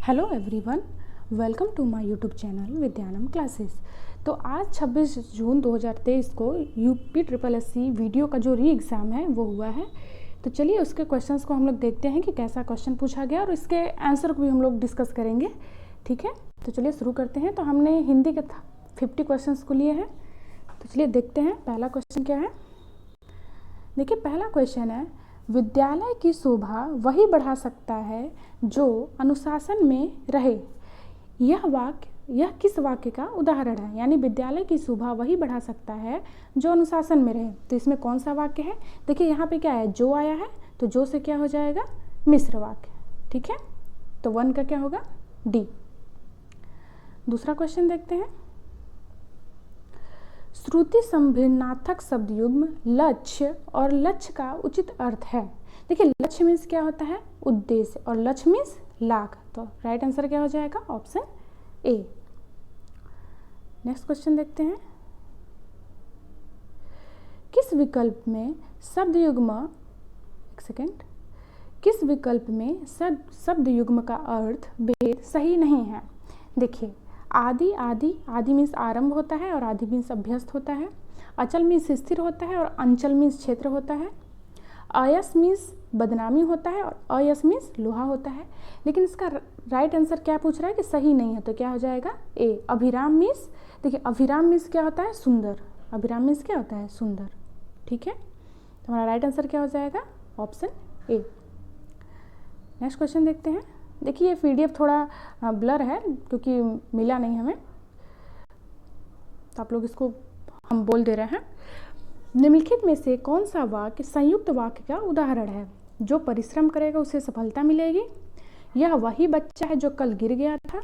Hello everyone, welcome to my YouTube channel Vidyanam classes. तो आज 26 जून 2023 को यूपी ट्रिपल एससी वीडियो का जो री एग्ज़ाम है वो हुआ है। तो चलिए उसके क्वेश्चंस को हम लोग देखते हैं कि कैसा क्वेश्चन पूछा गया और इसके आंसर को भी हम लोग डिस्कस करेंगे। ठीक है, तो चलिए शुरू करते हैं। तो हमने हिंदी के 50 क्वेश्चंस को लिए हैं, तो चलिए देखते हैं पहला क्वेश्चन क्या है। देखिए पहला क्वेश्चन है, विद्यालय की शोभा वही बढ़ा सकता है जो अनुशासन में रहे। यह किस वाक्य का उदाहरण है? यानी विद्यालय की शोभा वही बढ़ा सकता है जो अनुशासन में रहे। तो इसमें कौन सा वाक्य है? देखिए यहाँ पे क्या है, जो आया है, तो जो से क्या हो जाएगा, मिश्र वाक्य। ठीक है, तो 1 का क्या होगा, डी। दूसरा क्वेश्चन देखते हैं। श्रुति संभिन्नार्थक शब्द युग्म लक्ष्य और लक्ष्य का उचित अर्थ है। देखिए लक्ष्य मीन्स क्या होता है, उद्देश्य, और लक्ष्य मीन्स लाख। तो राइट आंसर क्या हो जाएगा, ऑप्शन ए। नेक्स्ट क्वेश्चन देखते हैं। किस विकल्प में शब्द युग्म किस विकल्प में शब्द युग्म का अर्थ भेद सही नहीं है? देखिए आदि मीन्स आरंभ होता है और आदि मीन्स अभ्यस्त होता है। अचल मीन्स स्थिर होता है और अंचल मीन्स क्षेत्र होता है। अयस मीन्स बदनामी होता है और अयस मीन्स लोहा होता है। लेकिन इसका राइट आंसर क्या पूछ रहा है कि सही नहीं है, तो क्या हो जाएगा, ए। अभिराम मीन्स, देखिए अभिराम मीन्स क्या होता है, सुंदर। अभिराम मीन्स क्या होता है, सुंदर। ठीक है, तो हमारा राइट आंसर क्या हो जाएगा, ऑप्शन ए। नेक्स्ट क्वेश्चन देखते हैं। देखिए ये PDF थोड़ा ब्लर है क्योंकि मिला नहीं हमें, तो आप लोग इसको हम बोल दे रहे हैं। निम्नलिखित में से कौन सा वाक्य संयुक्त वाक्य का उदाहरण है? जो परिश्रम करेगा उसे सफलता मिलेगी। यह वही बच्चा है जो कल गिर गया था।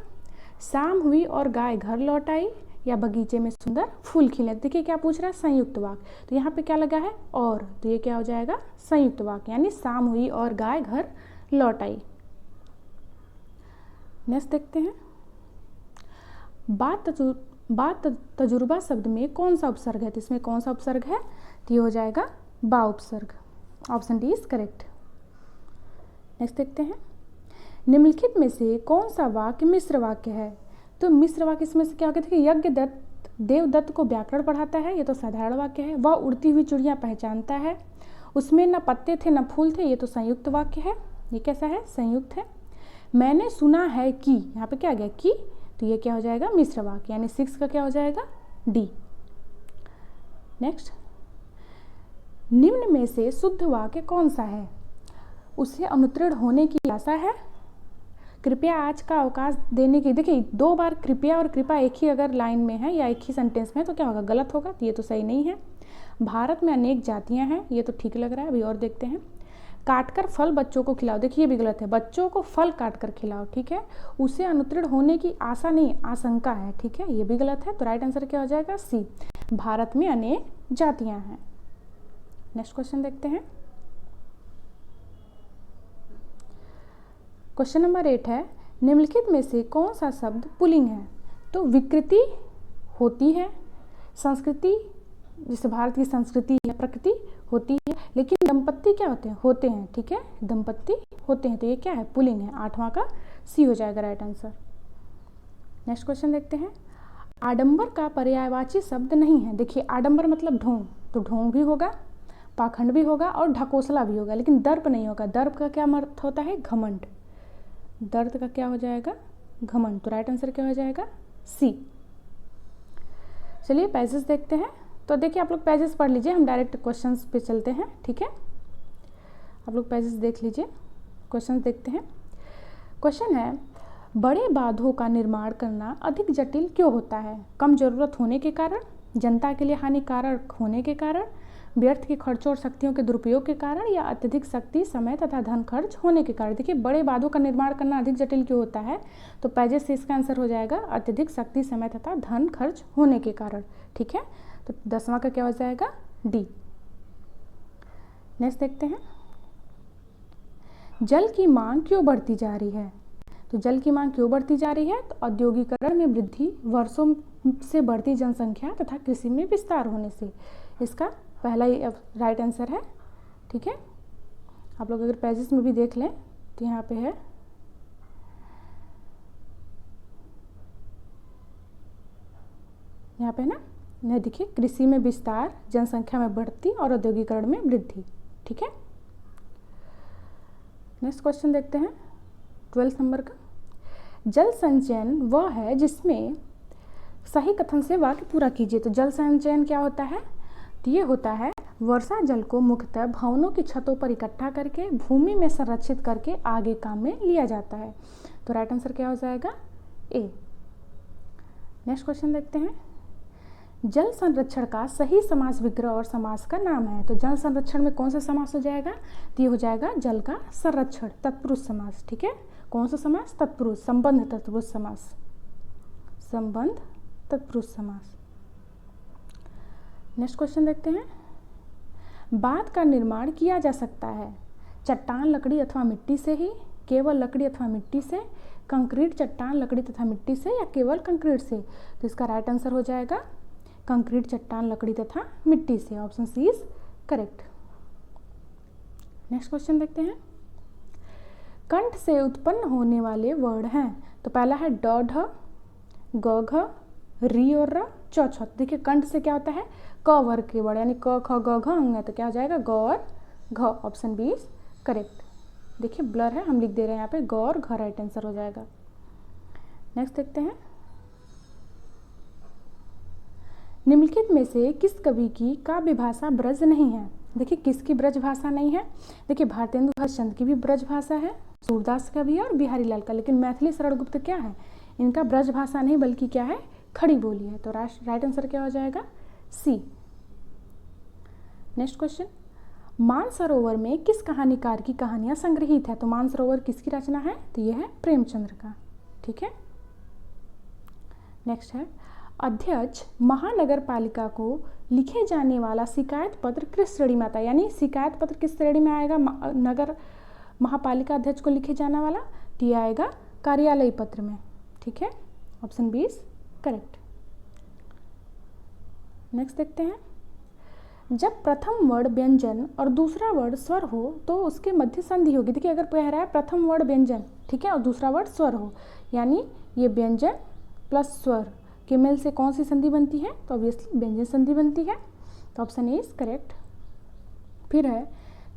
शाम हुई और गाय घर लौट आई। या बगीचे में सुंदर फूल खिले। देखिए क्या पूछ रहा है, संयुक्त वाक्य। तो यहाँ पे क्या लगा है, और, तो ये क्या हो जाएगा, संयुक्त वाक्य, यानी शाम हुई और गाय घर लौट आई। नेक्स्ट देखते हैं। बात तजुर्बा शब्द में कौन सा उपसर्ग है? तो इसमें कौन सा उपसर्ग है, तो ये हो जाएगा बा उपसर्ग। Option D is correct. Next देखते हैं। निम्नलिखित में से कौन सा वाक्य मिश्र वाक्य है? तो मिश्र वाक्य इसमें से क्या होगा, देखिए यज्ञदत्त देवदत्त को व्याकरण पढ़ाता है, ये तो साधारण वाक्य है। वह उड़ती हुई चिड़िया पहचानता है। उसमें न पत्ते थे न फूल थे, ये तो संयुक्त वाक्य है। ये कैसा है, संयुक्त है। मैंने सुना है कि, यहाँ पे क्या आ गया, कि, तो ये क्या हो जाएगा, मिश्र वाक्य, यानी 6 का क्या हो जाएगा, डी। नेक्स्ट, निम्न में से शुद्ध वाक्य कौन सा है? उसे अनुत्तीर्ण होने की आशा है। कृपया आज का अवकाश देने की, देखिए 2 बार कृपया और कृपा एक ही अगर लाइन में है या एक ही सेंटेंस में है तो क्या होगा, गलत होगा, तो ये तो सही नहीं है। भारत में अनेक जातियां हैं, ये तो ठीक लग रहा है। अभी और देखते हैं। काटकर फल बच्चों को खिलाओ, देखिए ये भी गलत है। बच्चों को फल काटकर खिलाओ, ठीक है। उसे अनुत्तीर्ण होने की आशा नहीं, आशंका है, ठीक है, ये भी गलत है। तो राइट आंसर क्या हो जाएगा, सी। भारत में अनेक जातियां हैं। नेक्स्ट क्वेश्चन देखते हैं। क्वेश्चन नंबर 8 है, निम्नलिखित में से कौन सा शब्द पुल्लिंग है? तो विकृति होती है, संस्कृति, जैसे भारत की संस्कृति है, प्रकृति होती है, लेकिन दंपत्ति क्या होते हैं, ठीक है, दंपत्ति होते हैं, तो ये क्या है, पुल्लिंग है। 8वां का सी हो जाएगा राइट आंसर। नेक्स्ट क्वेश्चन देखते हैं। आडंबर का पर्यायवाची शब्द नहीं है। देखिए आडंबर मतलब ढोंग, तो ढोंग भी होगा, पाखंड भी होगा और ढकोसला भी होगा, लेकिन दर्प नहीं होगा। दर्प का क्या अर्थ होता है, घमंड। दर्द का क्या हो जाएगा, घमंड। तो राइट आंसर क्या हो जाएगा, सी। चलिए पैसेज देखते हैं। तो देखिए आप लोग पैसेज पढ़ लीजिए, हम डायरेक्ट क्वेश्चंस पे चलते हैं, ठीक है। आप लोग पैसेज देख लीजिए, क्वेश्चंस देखते हैं। क्वेश्चन है, बड़े बांधों का निर्माण करना अधिक जटिल क्यों होता है? कम जरूरत होने के कारण, जनता के लिए हानिकारक होने के कारण, व्यर्थ के खर्चों और शक्तियों के दुरुपयोग के कारण, या अत्यधिक शक्ति, समय तथा धन खर्च होने के कारण। देखिए बड़े बांधों का निर्माण करना अधिक जटिल क्यों होता है, तो पेजेस से इसका आंसर हो जाएगा अत्यधिक शक्ति, समय तथा धन खर्च होने के कारण, ठीक है। तो 10वां का क्या हो जाएगा, डी। नेक्स्ट देखते हैं। जल की मांग क्यों बढ़ती जा रही है? तो जल की मांग क्यों बढ़ती जा रही है, तो औद्योगिकरण में वृद्धि, वर्षों से बढ़ती जनसंख्या तथा कृषि में विस्तार होने से। इसका पहला ही राइट आंसर है, ठीक है। आप लोग अगर पेजेस में भी देख लें तो यहाँ पे है यहाँ पे ना यह देखिए, कृषि में विस्तार, जनसंख्या में बढ़ती और औद्योगिकरण में वृद्धि। ठीक है, नेक्स्ट क्वेश्चन देखते हैं 12 नंबर का। जल संचयन वह है जिसमें, सही कथन से वाक्य पूरा कीजिए। तो जल संचयन क्या होता है? तो ये होता है वर्षा जल को मुख्यतः भवनों की छतों पर इकट्ठा करके भूमि में संरक्षित करके आगे काम में लिया जाता है। तो राइट आंसर क्या हो जाएगा? ए। नेक्स्ट क्वेश्चन देखते हैं। जल संरक्षण का सही समास विग्रह और समास का नाम है। तो जल संरक्षण में कौन सा समास हो जाएगा? तो ये हो जाएगा जल का संरक्षण, तत्पुरुष समास। ठीक है, कौन सा समास? तत्पुरुष, संबंध तत्पुरुष समास, संबंध तत्पुरुष समास। नेक्स्ट क्वेश्चन देखते हैं। बांध का निर्माण किया जा सकता है चट्टान, लकड़ी अथवा मिट्टी से ही, केवल लकड़ी अथवा मिट्टी से, कंक्रीट, चट्टान, लकड़ी तथा मिट्टी से, या केवल कंक्रीट से। तो इसका राइट आंसर हो जाएगा कंक्रीट, चट्टान, लकड़ी तथा मिट्टी से। Option C is correct. Next question देखते हैं। कंठ से उत्पन्न होने वाले वर्ड हैं। तो पहला है ड, ढ, ग, घ, री और र, च, छ। देखिए कंठ से क्या होता है? क वर्ग के वर्ड, यानी क, ख, ग, घ अंग है। तो क्या हो जाएगा? ग और घ। Option B is correct. देखिए ब्लर है, हम लिख दे रहे हैं यहाँ पे ग और घ, राइट आंसर हो जाएगा। नेक्स्ट देखते हैं। निम्नलिखित में से किस कवि की काव्य भाषा ब्रज नहीं है? देखिए किसकी ब्रज भाषा नहीं है? देखिए भारतेंदु हरिश्चंद्र की भी ब्रज भाषा है, सूरदास का भी है और बिहारी लाल का। लेकिन मैथिली शरण गुप्त क्या है? इनका ब्रज भाषा नहीं बल्कि क्या है? खड़ी बोली है। तो राइट आंसर क्या हो जाएगा? सी। Next question. मानसरोवर में किस कहानीकार की कहानियां संग्रहित है? तो मानसरोवर किसकी रचना है? तो यह है प्रेमचंद्र का। ठीक है, नेक्स्ट है। अध्यक्ष महानगर पालिका को लिखे जाने वाला शिकायत पत्र किस श्रेणी में आता है? यानी शिकायत पत्र किस श्रेणी में आएगा? नगर महापालिका अध्यक्ष को लिखे जाने वाला, तो ये आएगा कार्यालय पत्र में। ठीक है, option B is correct. Next देखते हैं। जब प्रथम वर्ड व्यंजन और दूसरा वर्ड स्वर हो तो उसके मध्य संधि होगी। देखिए अगर कह रहा है प्रथम वर्ड व्यंजन, ठीक है, और दूसरा वर्ड स्वर हो, यानी ये व्यंजन प्लस स्वर के मेल से कौन सी संधि बनती है? तो ऑब्वियसली व्यंजन संधि बनती है। तो ऑप्शन ए इज करेक्ट। फिर है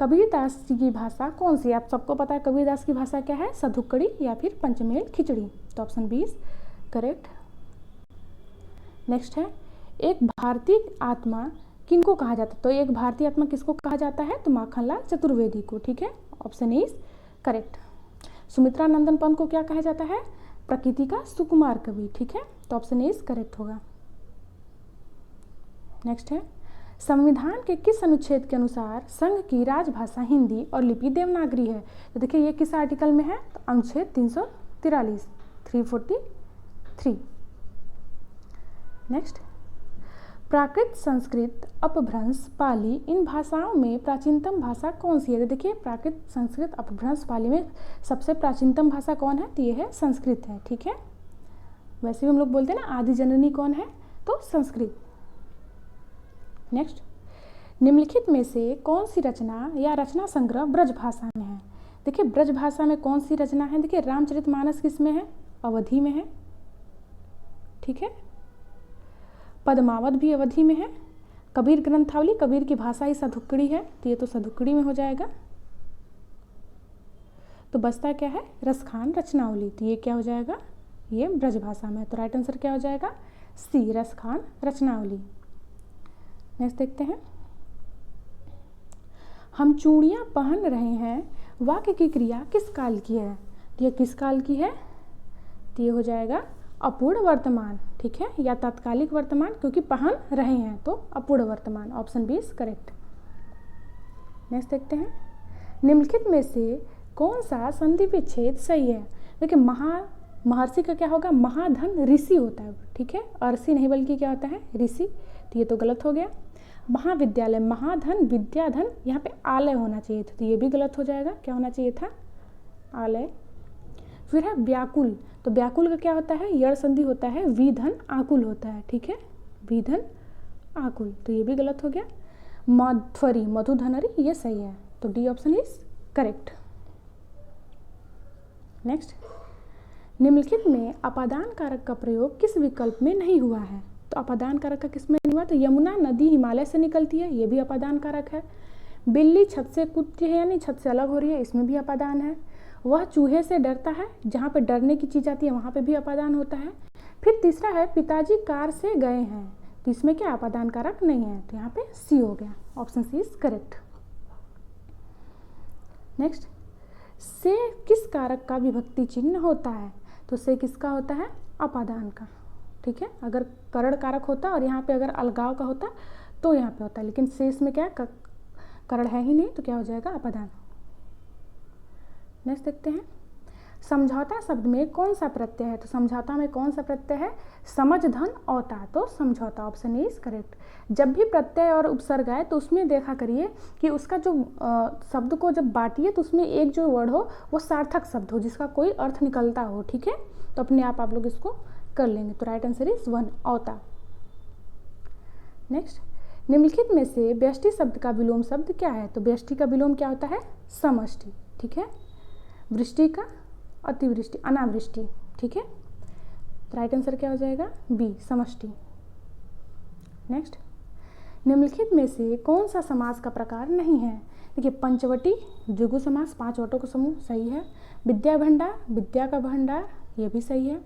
कबीरदास जी की भाषा कौन सी? आप सबको पता है कबीरदास की भाषा क्या है? सधुक्कड़ी या फिर पंचमेल खिचड़ी। तो option B is correct. Next है। एक भारतीय आत्मा किनको कहा जाता है? तो एक भारतीय आत्मा किसको कहा जाता है? तो माखनलाल चतुर्वेदी को। ठीक है, option A is correct. Sumitra Nandan Pant को क्या कहा जाता है? प्रकृति का सुकुमार कवि। ठीक है, तो ऑप्शन ए इज करेक्ट होगा। नेक्स्ट है। संविधान के किस अनुच्छेद के अनुसार संघ की राजभाषा हिंदी और लिपि देवनागरी है? तो देखिए ये किस आर्टिकल में है? तो अनुच्छेद 343, 343। नेक्स्ट। प्राकृत, संस्कृत, अपभ्रंश, पाली, इन भाषाओं में प्राचीनतम भाषा कौन सी है? तो देखिए प्राकृत, संस्कृत, अपभ्रंश, पाली में सबसे प्राचीनतम भाषा कौन है? तो ये है संस्कृत है। ठीक है, वैसे भी हम लोग बोलते हैं ना आदि जननी कौन है? तो संस्कृत। नेक्स्ट। निम्नलिखित में से कौन सी रचना या रचना संग्रह ब्रज भाषा में है? देखिए ब्रज भाषा में कौन सी रचना है? देखिए रामचरितमानस किस में है? अवधि में है। ठीक है, पद्मावत भी अवधि में है। कबीर ग्रंथावली, कबीर की भाषा ही सधुक्कड़ी है, तो ये तो सधुक्कड़ी में हो जाएगा। तो बचता क्या है? रसखान रचनावली, तो ये क्या हो जाएगा? ये ब्रज भाषा में। तो राइट आंसर क्या हो जाएगा? सी, रसखान रचनावली। नेक्स्ट देखते हैं। हम चूड़ियां पहन रहे हैं, वाक्य की क्रिया किस काल की है? तो ये किस काल की है? तो ये हो जाएगा अपूर्ण वर्तमान। ठीक है, या तात्कालिक वर्तमान, क्योंकि पहन रहे हैं तो अपूर्ण वर्तमान। Option B is correct. Next देखते हैं। निम्नलिखित में से कौन सा संधि विच्छेद सही है? देखिए महर्षि का क्या होगा? महाधन ऋषि होता है। ठीक है, अर्षि नहीं बल्कि क्या होता है? ऋषि। तो ये तो गलत हो गया। महाविद्यालय, महाधन विद्याधन, यहाँ पे आलय होना चाहिए था, तो ये भी गलत हो जाएगा। क्या होना चाहिए था? आलय। फिर है व्याकुल, तो व्याकुल का क्या होता है? यड़ संधि होता है, विधन आकुल होता है। ठीक है, विधन आकुल, तो ये भी गलत हो गया। मध्वरी, मधुधनरी, ये सही है। तो D option is correct. Next. निम्नलिखित में अपादान कारक का प्रयोग किस विकल्प में नहीं हुआ है? तो अपादान कारक का किसमें नहीं हुआ? तो यमुना नदी हिमालय से निकलती है, ये भी अपादान कारक है। बिल्ली छत से कूदती है यानी छत से अलग हो रही है, इसमें भी अपादान है। वह चूहे से डरता है, जहाँ पे डरने की चीज़ आती है वहाँ पे भी अपादान होता है। फिर तीसरा है पिताजी कार से गए हैं, तो इसमें क्या अपादान कारक नहीं है, तो यहाँ पे सी हो गया, option C is correct. Next, से किस कारक का विभक्ति चिन्ह होता है? तो से किसका होता है? अपादान का, ठीक है। अगर करण कारक होता और यहाँ पे अगर अलगाव का होता तो यहाँ पे होता, लेकिन से इसमें क्या करण है ही नहीं, तो क्या हो जाएगा? अपादान। नेक्स्ट देखते हैं, समझौता शब्द में कौन सा प्रत्यय है? तो समझौता में कौन सा प्रत्यय है? समझ धन औता, तो समझौता, ऑप्शन इज करेक्ट। जब भी प्रत्यय और उपसर्ग आए तो उसमें देखा करिए कि उसका जो शब्द को जब बांटिए तो उसमें एक जो वर्ड हो वो सार्थक शब्द हो, जिसका कोई अर्थ निकलता हो, ठीक है। तो अपने आप लोग इसको कर लेंगे। तो राइट आंसर इज 1, औता। नेक्स्ट, निम्नलिखित में से व्यष्टि शब्द का विलोम शब्द क्या है? तो व्यष्टि का विलोम क्या होता है? समष्टि, ठीक है। वृष्टि का अतिवृष्टि, अनावृष्टि, ठीक है। तो राइट आंसर क्या हो जाएगा? बी, समष्टि। नेक्स्ट, निम्नलिखित में से कौन सा समास का प्रकार नहीं है? देखिए, पंचवटी द्विगु समास, 5 वटों का समूह, सही है। विद्या भंडार, विद्या का भंडार, ये भी सही है।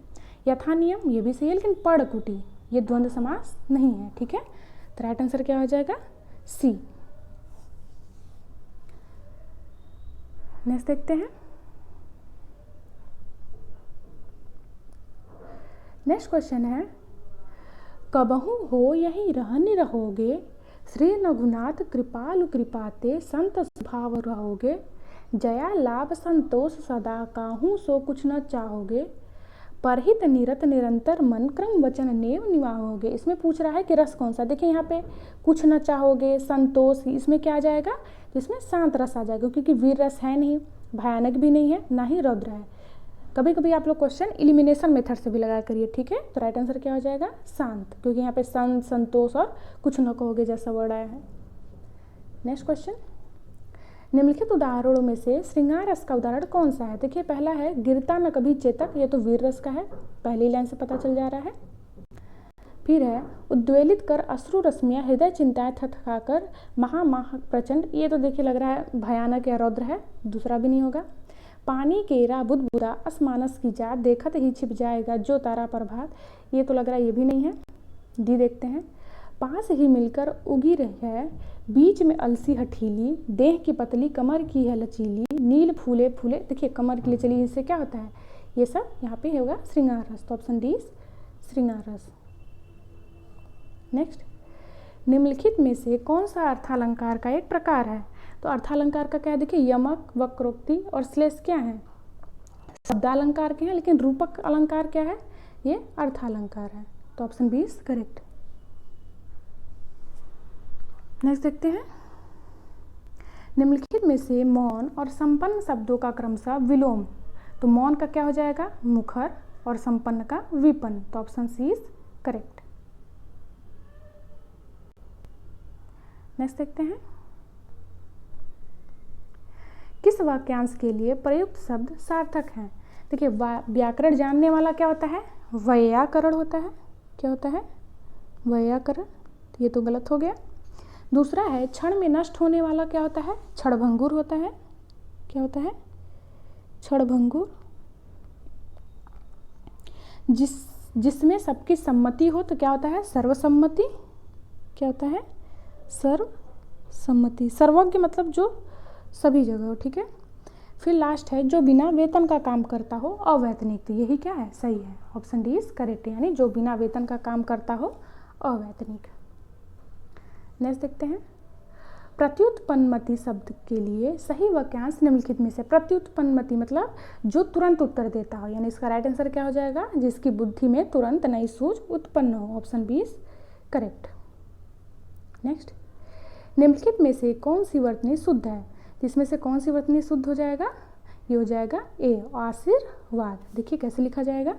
यथा नियम, ये भी सही है, लेकिन पड़कुटी ये द्वंद्व समास नहीं है, ठीक है। तो राइट आंसर क्या हो जाएगा? सी। नेक्स्ट देखते हैं, नेक्स्ट क्वेश्चन है, कबहू हो यही रहनि रहोगे, श्री रघुनाथ कृपालु कृपाते संत स्वभाव रहोगे, जया लाभ संतोष सदा काहू सो कुछ न चाहोगे, परहित निरत निरंतर मन क्रम वचन नेव निवाहोगे। इसमें पूछ रहा है कि रस कौन सा? देखिए यहाँ पे कुछ न चाहोगे, संतोष, इसमें क्या आ जाएगा? तो इसमें शांत रस आ जाएगा, क्योंकि वीर रस है नहीं, भयानक भी नहीं है, ना ही रौद्र है। कभी कभी आप लोग क्वेश्चन इलिमिनेशन मेथड से भी लगा करिए, ठीक है। तो राइट आंसर क्या हो जाएगा? शांत, क्योंकि यहाँ पे संत, संतोष और कुछ न कहोगे जैसा वर्ड आया है। नेक्स्ट क्वेश्चन, निम्नलिखित उदाहरणों में से श्रृंगार रस का उदाहरण कौन सा है? देखिए, पहला है गिरता न कभी चेतक, ये तो वीर रस का है, पहली लाइन से पता चल जा रहा है। फिर है उद्वेलित कर अश्रु रश्मियाँ हृदय चिंताएं थथकाकर महा प्रचंड, ये तो देखिए लग रहा है भयानक या रौद्र है, दूसरा भी नहीं होगा। पानी केरा बुदबुदा असमानस की जात, देखत ही छिप जाएगा जो तारा प्रभात, ये तो लग रहा है ये भी नहीं है। डी देखते हैं, पास ही मिलकर उगी रही है, बीच में अलसी हठीली, देह की पतली कमर की है लचीली, नील फूले फूले, देखिए कमर के लिए चली, इससे क्या होता है? ये सब यहाँ पे होगा श्रृंगार रस, तो ऑप्शन डी श्रृंगार रस। नेक्स्ट, निम्नलिखित में से कौन सा अर्थालंकार का एक प्रकार है? तो अर्थालंकार का क्या है? देखिए, यमक, वक्रोक्ति और श्लेष क्या है? शब्दालंकार के हैं, लेकिन रूपक अलंकार क्या है? ये अर्थालंकार है, तो option B is correct. Next देखते हैं, निम्नलिखित में से मौन और संपन्न शब्दों का क्रमशः विलोम, तो मौन का क्या हो जाएगा? मुखर, और संपन्न का विपन्न, तो option C is correct. Next देखते हैं, किस वाक्यांश के लिए प्रयुक्त शब्द सार्थक है? देखिए, व्याकरण जानने वाला क्या होता है? वैयाकरण होता है। क्या होता है? वैयाकरण, तो ये तो गलत हो गया। दूसरा है क्षण में नष्ट होने वाला क्या होता है? क्षणभंगुर होता है। क्या होता है? क्षणभंगुर। जिसमें सबकी सम्मति हो तो क्या होता है? सर्वसम्मति। क्या होता है? सर्वसम्मति। सर्वज्ञ मतलब जो सभी जगह हो, ठीक है। फिर लास्ट है जो बिना वेतन का काम करता हो अवैतनिक, तो यही क्या है? सही है, ऑप्शन डी इज करेक्ट, यानी जो बिना वेतन का काम करता हो अवैतनिक। नेक्स्ट देखते हैं, प्रत्युत्पन्नमति शब्द के लिए सही वाक्यांश निम्नलिखित में से। प्रत्युत्पन्नमति मतलब जो तुरंत उत्तर देता हो, यानी इसका राइट आंसर क्या हो जाएगा? जिसकी बुद्धि में तुरंत नई सूझ उत्पन्न हो, option B is correct. Next, निम्नलिखित में से कौन सी वर्तनी शुद्ध है? इसमें से कौन सी वर्तनी शुद्ध हो जाएगा? ये हो जाएगा ए, आशीर्वाद। देखिए कैसे लिखा जाएगा?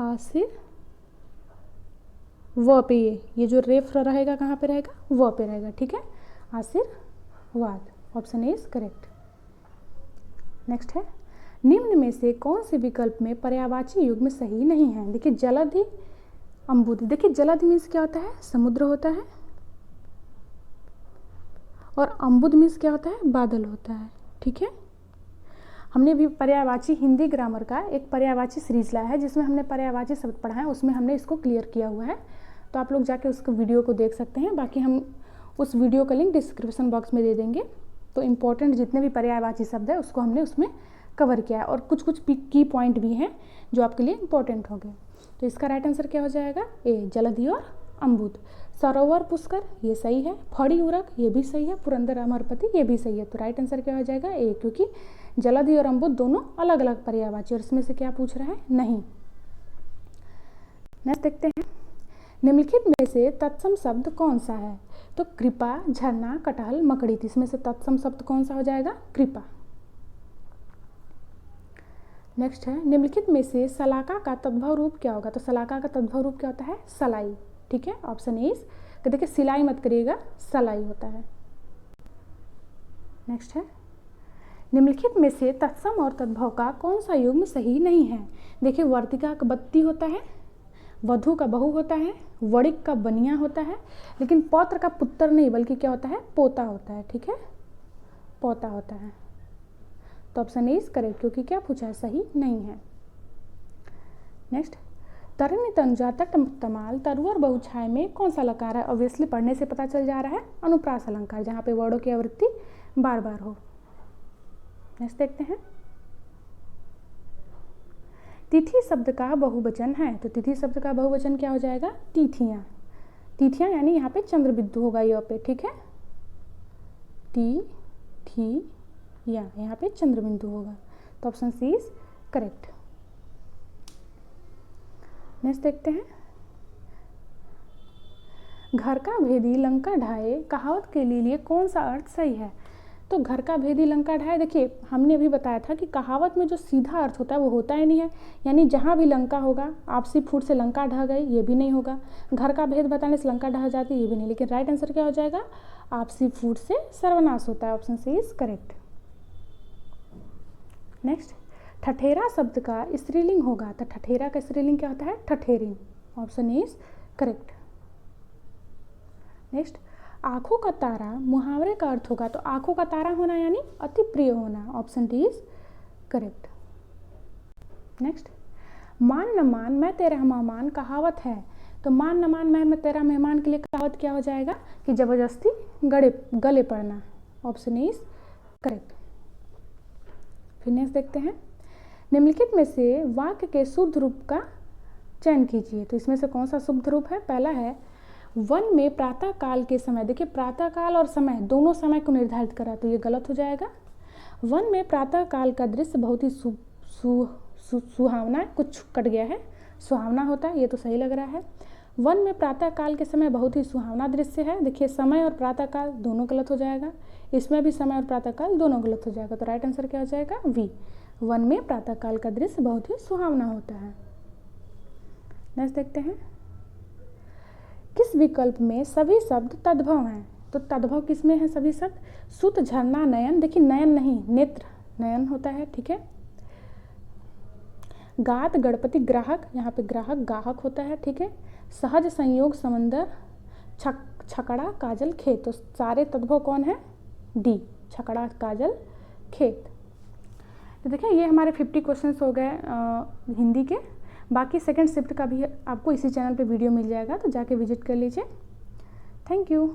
आशीर व पे, ये जो रेफ रहेगा कहाँ पे रहेगा? व पे रहेगा, ठीक है। आशीर्वाद, option A is correct. Next है, निम्न में से कौन से विकल्प में पर्यायवाची युग्म सही नहीं है? देखिए, जलधि अम्बुद। देखिए जलद मीन्स क्या होता है, समुद्र होता है, और अम्बुद मीन्स क्या होता है, बादल होता है। ठीक है, हमने भी पर्यायवाची हिंदी ग्रामर का एक पर्यायवाची सीरीज लाया है जिसमें हमने पर्यायवाची शब्द पढ़ा है, उसमें हमने इसको क्लियर किया हुआ है, तो आप लोग जाके उसको वीडियो को देख सकते हैं। बाकी हम उस वीडियो का लिंक डिस्क्रिप्शन बॉक्स में दे देंगे। तो इम्पोर्टेंट जितने भी पर्यायवाची शब्द है उसको हमने उसमें कवर किया है, और कुछ कुछ की पॉइंट भी हैं जो आपके लिए इम्पोर्टेंट होंगे। तो इसका राइट आंसर क्या हो जाएगा, ए, जलधि और अम्बुद। सरोवर पुष्कर, ये सही है। फड़ी उरक, ये भी सही है। पुरंदर अमरपति, ये भी सही है। तो राइट आंसर क्या हो जाएगा, ए, क्योंकि जलधि और अम्बुद दोनों अलग अलग पर्यायवाची, और इसमें से क्या पूछ रहा है, नहीं। नेक्स्ट देखते हैं, निम्नलिखित में से तत्सम शब्द कौन सा है। तो कृपा, झरना, कटहल, मकड़ी, इसमें से तत्सम शब्द कौन सा हो जाएगा, कृपा। नेक्स्ट है, निम्नलिखित में से सलाका का तद्भव रूप क्या होगा। तो सलाका का तद्भव रूप क्या होता है, सलाई। ठीक है, ऑप्शन ए। तो देखिए सिलाई मत करिएगा, सलाई होता है। नेक्स्ट है, निम्नलिखित में से तत्सम और तद्भव का कौन सा युग्म सही नहीं है। देखिए वर्तिका का बत्ती होता है, वधु का बहू होता है, वणिक का बनिया होता है, लेकिन पौत्र का पुत्र नहीं बल्कि क्या होता है, पोता होता है। ठीक है, पोता होता है। तो ऑप्शन ए इज करेक्ट, क्योंकि क्या पूछा है, सही नहीं है। नेक्स्ट, तरनी तनुजा तट तमाल तरुवर बहुछाय में कौन सा अलंकार है। ऑब्वियसली पढ़ने से पता चल जा रहा है, अनुप्रास अलंकार, जहाँ पे वर्डों की आवृत्ति बार बार हो। नेक्स्ट देखते हैं, तिथि शब्द का बहुवचन है। तो तिथि शब्द का बहुवचन क्या हो जाएगा, तिथियाँ। तिथियाँ यानी यहाँ पे चंद्र बिंदु होगा यहाँ पे। ठीक है, टी थी या यहाँ पे चंद्र बिंदु होगा। तो option C is correct. Next देखते हैं, घर का भेदी लंका ढाए कहावत के लिए कौन सा अर्थ सही है। तो घर का भेदी लंका ढाए, देखिए हमने अभी बताया था कि कहावत में जो सीधा अर्थ होता है वो होता ही नहीं है, यानी जहाँ भी लंका होगा आपसी फूट से लंका ढह गई, ये भी नहीं होगा। घर का भेद बताने से लंका ढह जाती, ये भी नहीं। लेकिन राइट आंसर क्या हो जाएगा, आपसी फूट से सर्वनाश होता है। Option C is correct. Next, ठठेरा शब्द का स्त्रीलिंग होगा। तो ठठेरा का स्त्रीलिंग क्या होता है, ठठेरिन। Option A is correct. Next, आंखों का तारा मुहावरे का अर्थ होगा। तो आंखों का तारा होना यानी अति प्रिय होना। Option D is correct. Next, मान न मान मैं तेरा मेहमान कहावत है। तो मान न मान मैं तेरा मेहमान के लिए कहावत क्या हो जाएगा, कि जबरदस्ती गले पड़ना। Option A is correct. फिर नेक्स्ट देखते हैं, निम्नलिखित में से वाक्य के शुद्ध रूप का चयन कीजिए। तो इसमें से कौन सा शुद्ध रूप है, पहला है वन में प्रातः काल के समय। देखिए प्रातः काल और समय दोनों समय को निर्धारित करा, तो ये गलत हो जाएगा। वन में प्रातः काल का दृश्य बहुत ही सुहावना, कुछ कट गया है, सुहावना होता है, ये तो सही लग रहा है। वन में प्रातः काल के समय बहुत ही सुहावना दृश्य है। देखिए समय और प्रातः काल दोनों गलत हो जाएगा, इसमें भी समय और प्रातः काल दोनों गलत हो जाएगा। तो राइट आंसर क्या हो जाएगा, वी। वन में प्रातः काल का दृश्य बहुत ही सुहावना होता है। नेक्स्ट देखते हैं, किस विकल्प में सभी शब्द तद्भव हैं। तो तद्भव किस में है सभी शब्द, सुत, झरना, नयन। देखिए नयन नहीं, नेत्र, नयन होता है। ठीक है, गात, गणपति, ग्राहक, यहाँ पे ग्राहक गाहक होता है। ठीक है, सहज, संयोग, समंदर, छकड़ा, काजल, खेत। तो सारे तद्भव कौन है, डी, छकड़ा, काजल, खेत। तो देखिए ये हमारे 50 क्वेश्चंस हो गए हिंदी के। बाकी सेकंड शिफ्ट का भी आपको इसी चैनल पे वीडियो मिल जाएगा, तो जाके विजिट कर लीजिए। Thank you.